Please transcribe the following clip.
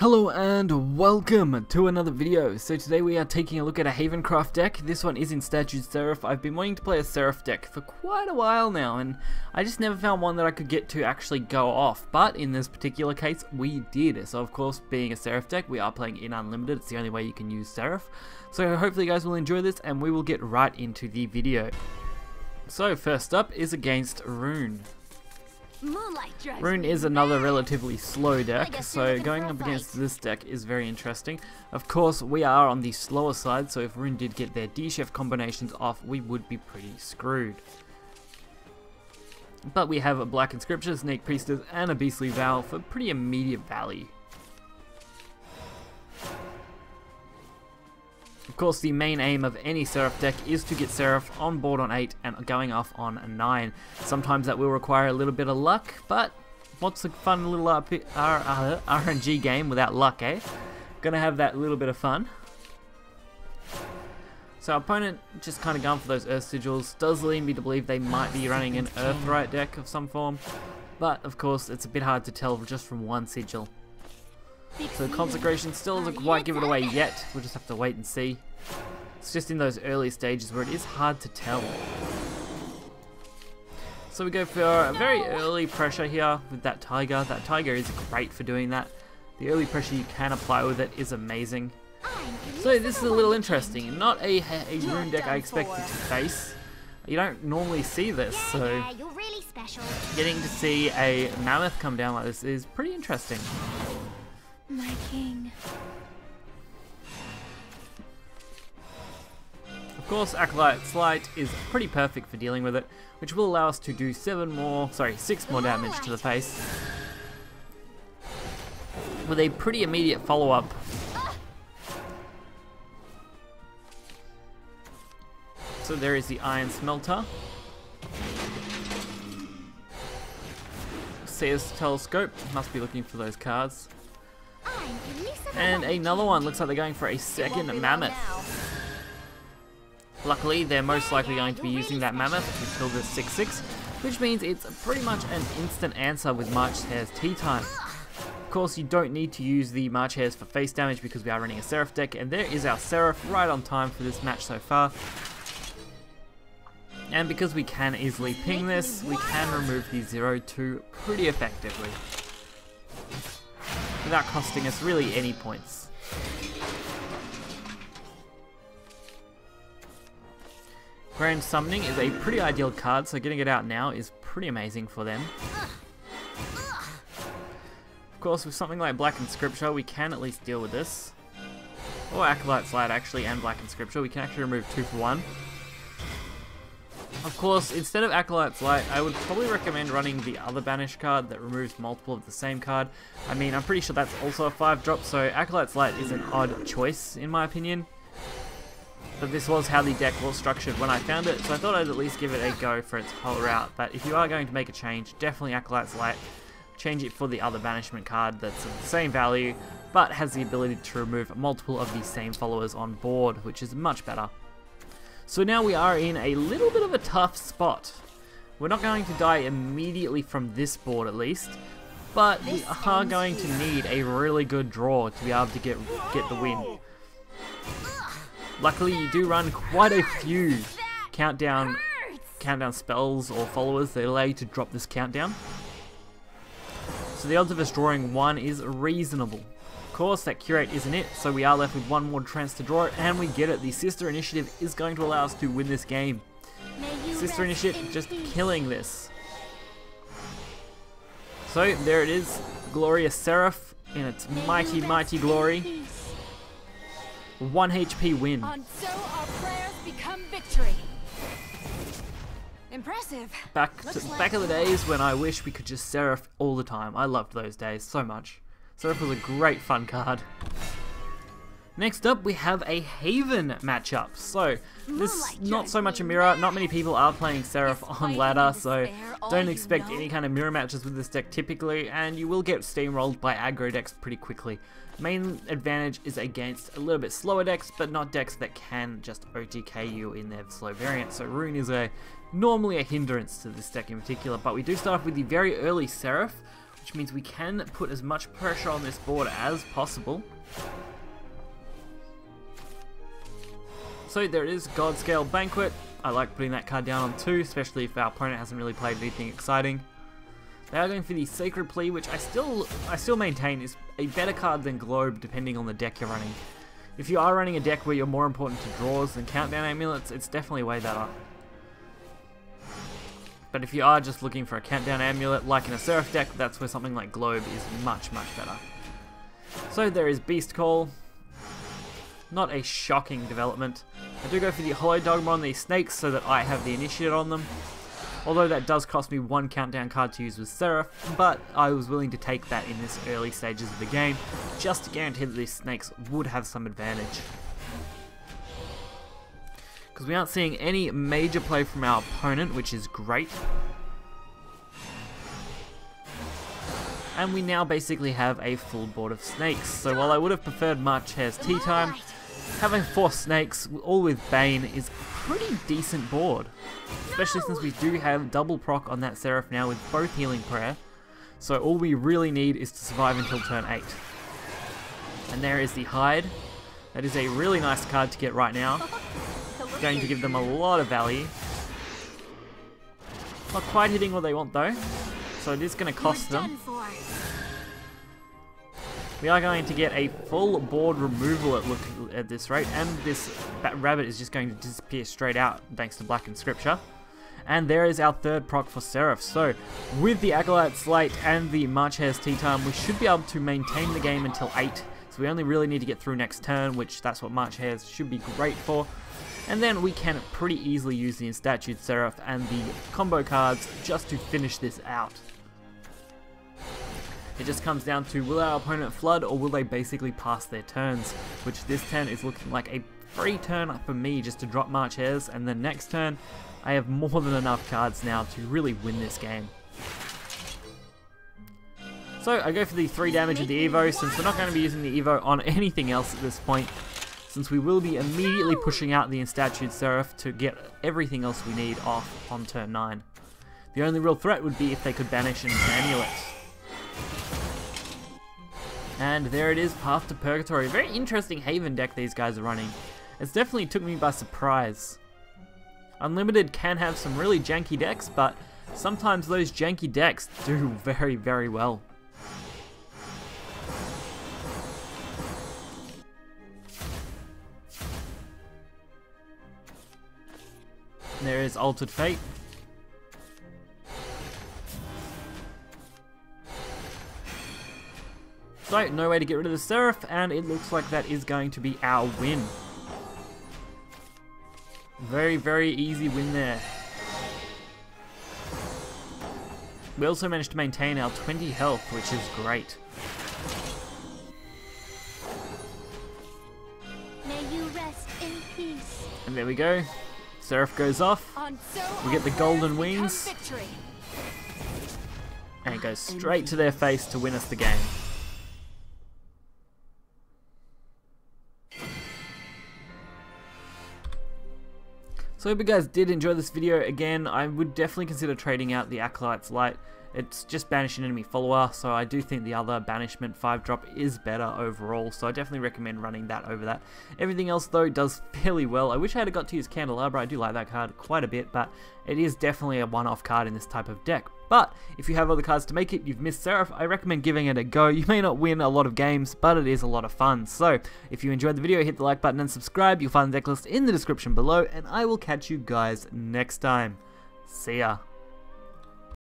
Hello and welcome to another video. So today we are taking a look at a Havencraft deck. This one is in Statued Seraph. I've been wanting to play a Seraph deck for quite a while now, and I just never found one that I could get to actually go off. But in this particular case, we did. So of course, being a Seraph deck, we are playing in Unlimited. It's the only way you can use Seraph. So hopefully you guys will enjoy this, and we will get right into the video. So first up is against Rune. Rune is another relatively slow deck, so going up against this deck is very interesting. Of course, we are on the slower side, so if Rune did get their D-Chef combinations off, we would be pretty screwed. But we have a Black Inscription, Snake Priestess, and a Beastly Vow for pretty immediate value. Of course, the main aim of any Seraph deck is to get Seraph on board on 8 and going off on 9. Sometimes that will require a little bit of luck, but what's a fun little RNG game without luck, eh? Gonna have that little bit of fun. So our opponent just kind of going for those Earth Sigils does lead me to believe they might be running an Earthright deck of some form, but of course it's a bit hard to tell just from one sigil. So Consecration still doesn't quite give it away yet, we'll just have to wait and see. It's just in those early stages where it is hard to tell. So we go for a very early pressure here with that Tiger. That Tiger is great for doing that. The early pressure you can apply with it is amazing. So this is a little interesting. Not a Rune deck I expected to face. You don't normally see this, so getting to see a Mammoth come down like this is pretty interesting. My king. Of course, Acolyte's Light is pretty perfect for dealing with it, which will allow us to do 6 more damage to the face, with a pretty immediate follow-up. So there is the Iron Smelter. Seer's Telescope, must be looking for those cards. And another one, looks like they're going for a second Mammoth. Luckily, they're most likely going to be using that Mammoth to kill the 6/6, which means it's pretty much an instant answer with March Hare's Tea Time. Of course, you don't need to use the March Hares for face damage because we are running a Seraph deck, and there is our Seraph right on time for this match so far. And because we can easily ping this, we can remove the 0/2 pretty effectively, without costing us really any points. Grand Summoning is a pretty ideal card, so getting it out now is pretty amazing for them. Of course, with something like Black Inscription, we can at least deal with this. Or Acolyte's Light actually, and Black Inscription, we can actually remove 2 for 1. Of course, instead of Acolyte's Light, I would probably recommend running the other Banish card that removes multiple of the same card. I mean, I'm pretty sure that's also a 5-drop, so Acolyte's Light is an odd choice in my opinion. But this was how the deck was structured when I found it, so I thought I'd at least give it a go for its whole route. But if you are going to make a change, definitely Acolyte's Light. Change it for the other banishment card that's of the same value, but has the ability to remove multiple of the same followers on board, which is much better. So now we are in a little bit of a tough spot. We're not going to die immediately from this board at least, but we are going to need a really good draw to be able to get the win. Luckily, you do run quite a few countdown spells or followers that allow you to drop this countdown. So the odds of us drawing 1 is reasonable. Of course, that Curate isn't it, so we are left with 1 more chance to draw it, and we get it. The Sister Initiative is going to allow us to win this game. Sister Initiative just killing this. So there it is, Glorious Seraph in its mighty, mighty glory. 1 HP win. And so our prayers become victory. Impressive. Back in the days when I wish we could just Seraph all the time. I loved those days so much. Seraph was a great fun card. Next up, we have a Haven matchup. So, this not so much a mirror. Not many people are playing Seraph on ladder, so don't expect any kind of mirror matches with this deck typically, and you will get steamrolled by aggro decks pretty quickly. Main advantage is against a little bit slower decks, but not decks that can just OTK you in their slow variant. So Rune is normally a hindrance to this deck in particular, but we do start off with the very early Seraph, which means we can put as much pressure on this board as possible. So there is Godscale Banquet. I like putting that card down on 2, especially if our opponent hasn't really played anything exciting. They are going for the Sacred Plea, which I still maintain is a better card than Globe, depending on the deck you're running. If you are running a deck where you're more important to draws than Countdown Amulets, it's definitely way better. But if you are just looking for a Countdown Amulet, like in a Seraph deck, that's where something like Globe is much, much better. So there is Beast Call. Not a shocking development. I do go for the Hollow Dogma on these Snakes so that I have the Initiate on them. Although that does cost me 1 Countdown card to use with Seraph, but I was willing to take that in this early stages of the game, just to guarantee that these Snakes would have some advantage. Because we aren't seeing any major play from our opponent, which is great. And we now basically have a full board of Snakes, so while I would have preferred March Hare's Tea Time, having 4 Snakes, all with Bane, is a pretty decent board. Especially since we do have double proc on that Seraph now with both Healing Prayer. So all we really need is to survive until turn 8. And there is the Hide. That is a really nice card to get right now. It's going to give them a lot of value. Not quite hitting what they want though. So it is going to cost them. We are going to get a full board removal at this rate, and this rabbit is just going to disappear straight out thanks to Black Inscripture. And there is our third proc for Seraph. So with the Acolyte Slate and the March Hare's Tea Time, we should be able to maintain the game until 8. So we only really need to get through next turn, which that's what March Hare's should be great for. And then we can pretty easily use the Instatued Seraph and the combo cards just to finish this out. It just comes down to, will our opponent flood or will they basically pass their turns, which this turn is looking like a free turn for me just to drop March Hare's, and then next turn I have more than enough cards now to really win this game. So I go for the 3 damage of the Evo, since we're not going to be using the Evo on anything else at this point, since we will be immediately pushing out the Instatued Seraph to get everything else we need off on turn 9. The only real threat would be if they could banish an Amulet. And there it is, Path to Purgatory. Very interesting Haven deck these guys are running. It's definitely took me by surprise. Unlimited can have some really janky decks, but sometimes those janky decks do very, very well. And there is Altered Fate. So, no way to get rid of the Seraph, and it looks like that is going to be our win. Very, very easy win there. We also managed to maintain our 20 health, which is great. May you rest in peace. And there we go. Seraph goes off. We get the golden wings. And it goes straight to their face to win us the game. So I hope you guys did enjoy this video. Again, I would definitely consider trading out the Acolyte's Light. It's just banish an enemy follower, so I do think the other banishment 5-drop is better overall, so I definitely recommend running that over that. Everything else though does fairly well. I wish I had got to use Candelabra. I do like that card quite a bit, but it is definitely a one-off card in this type of deck. But if you have other cards to make it, you've missed Seraph, I recommend giving it a go. You may not win a lot of games, but it is a lot of fun. So if you enjoyed the video, hit the like button and subscribe. You'll find the deck list in the description below, and I will catch you guys next time. See ya.